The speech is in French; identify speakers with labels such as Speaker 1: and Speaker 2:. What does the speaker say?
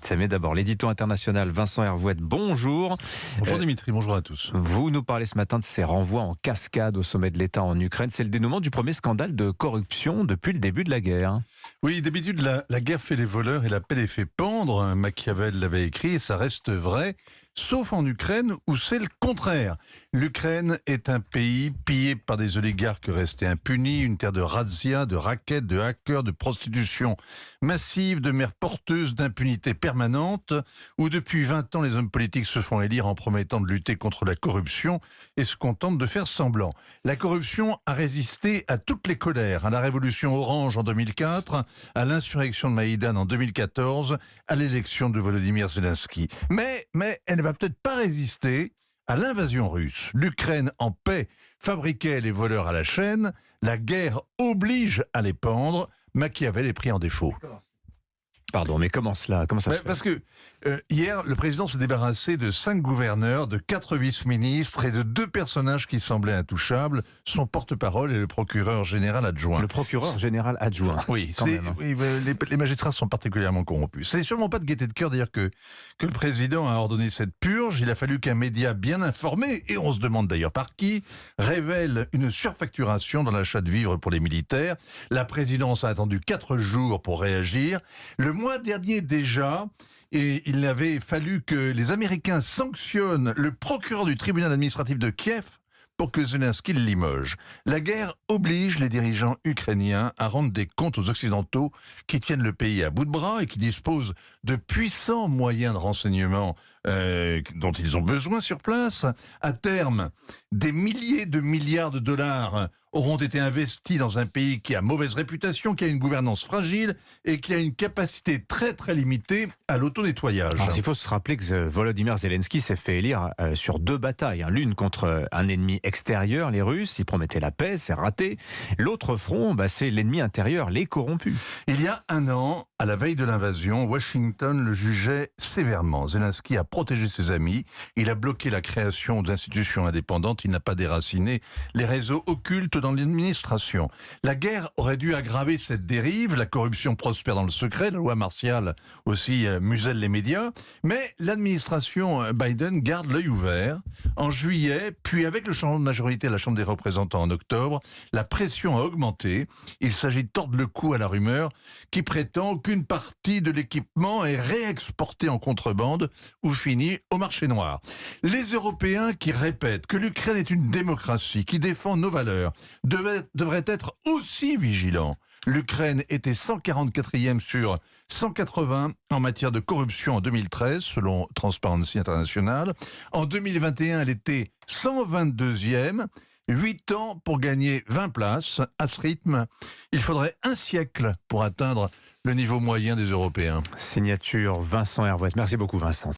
Speaker 1: suite. Mais d'abord, l'édito international, Vincent Hervouette, bonjour.
Speaker 2: Bonjour Dimitri, bonjour à tous.
Speaker 1: Vous nous parlez ce matin de ces renvois en cascade au sommet de l'État en Ukraine. C'est le dénouement du premier scandale de corruption depuis le début de la guerre.
Speaker 2: Oui, d'habitude, la guerre fait les voleurs et la paix les fait pendre. Machiavel l'avait écrit et ça reste vrai, sauf en Ukraine où c'est le contraire. L'Ukraine est un pays pillé par des oligarques restés impunis, une terre de razzia, de rackets, de hackers, de prostitution massive, de mères porteuses d'impunité permanente, où depuis 20 ans les hommes politiques se font élire en promettant de lutter contre la corruption et se contentent de faire semblant. La corruption a résisté à toutes les colères, à la révolution orange en 2004, à l'insurrection de Maïdan en 2014, à l'élection de Volodymyr Zelensky. Mais elle ne va peut-être pas résister à l'invasion russe. L'Ukraine en paix fabriquait les voleurs à la chaîne. La guerre oblige à les pendre. Machiavel est pris en défaut.
Speaker 1: Pardon, mais comment cela? Comment ça se fait?
Speaker 2: Parce que hier, le président s'est débarrassé de 5 gouverneurs, de 4 vice-ministres et de 2 personnages qui semblaient intouchables, son porte-parole et le procureur général adjoint.
Speaker 1: Le procureur général adjoint.
Speaker 2: Oui, les magistrats sont particulièrement corrompus. C'est sûrement pas de gaieté de cœur d'ailleurs que le président a ordonné cette purge. Il a fallu qu'un média bien informé, et on se demande d'ailleurs par qui, révèle une surfacturation dans l'achat de vivres pour les militaires. La présidence a attendu 4 jours pour réagir. Le mois dernier déjà, et il avait fallu que les Américains sanctionnent le procureur du tribunal administratif de Kiev pour que Zelensky le limoge. La guerre oblige les dirigeants ukrainiens à rendre des comptes aux Occidentaux qui tiennent le pays à bout de bras et qui disposent de puissants moyens de renseignement dont ils ont besoin sur place. À terme, des milliers de milliards de dollars auront été investis dans un pays qui a mauvaise réputation, qui a une gouvernance fragile et qui a une capacité très très limitée à l'auto-nettoyage.
Speaker 1: Alors, il faut se rappeler que Volodymyr Zelensky s'est fait élire sur 2 batailles. L'une contre un ennemi extérieur, les Russes, il promettait la paix, c'est raté. L'autre front, c'est l'ennemi intérieur, les corrompus.
Speaker 2: Il y a 1 an, à la veille de l'invasion, Washington le jugeait sévèrement. Zelensky a protégé ses amis, il a bloqué la création d'institutions indépendantes, il n'a pas déraciné les réseaux occultes dans l'administration. La guerre aurait dû aggraver cette dérive, la corruption prospère dans le secret, la loi martiale aussi muselle les médias, mais l'administration Biden garde l'œil ouvert. En juillet, puis avec le changement de majorité à la Chambre des représentants en octobre, la pression a augmenté. Il s'agit de tordre le cou à la rumeur qui prétend qu'une partie de l'équipement est réexportée en contrebande ou finit au marché noir. Les Européens qui répètent que l'Ukraine est une démocratie qui défend nos valeurs devraient être aussi vigilants. L'Ukraine était 144e sur 180 en matière de corruption en 2013, selon Transparency International. En 2021, elle était 122e. 8 ans pour gagner 20 places. À ce rythme, il faudrait 1 siècle pour atteindre le niveau moyen des Européens.
Speaker 1: Signature Vincent Hervouette. Merci beaucoup Vincent.